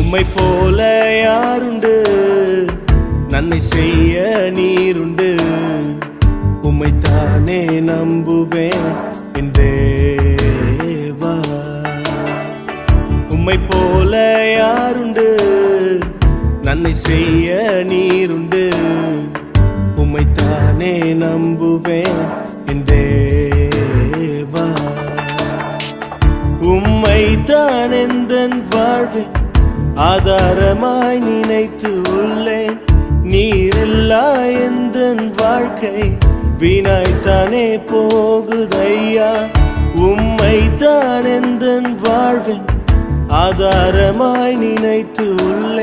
உம்மை போல யாருண்டு, நன்மை செய்ய நீருண்டு. உம்மைத்தானே நம்புவேன் என் தேவா. உம்மை போல யாருண்டு, நன்மை செய்ய நீருண்டு. உம்மைத்தானே நம்புவேன் என் தேவா. உம்மைத்தான் எந்தன் வாழ்வில் ஆதாரமாய் நினைத்து உள்ளேன். நீரில்லா எந்தன் வாழ்க்கை வீணாய்த்தானே போகுதையா. உம்மைத்தான் எந்தன் வாழ்வில் ஆதாரமாய் நினைத்து உள்ளேன்.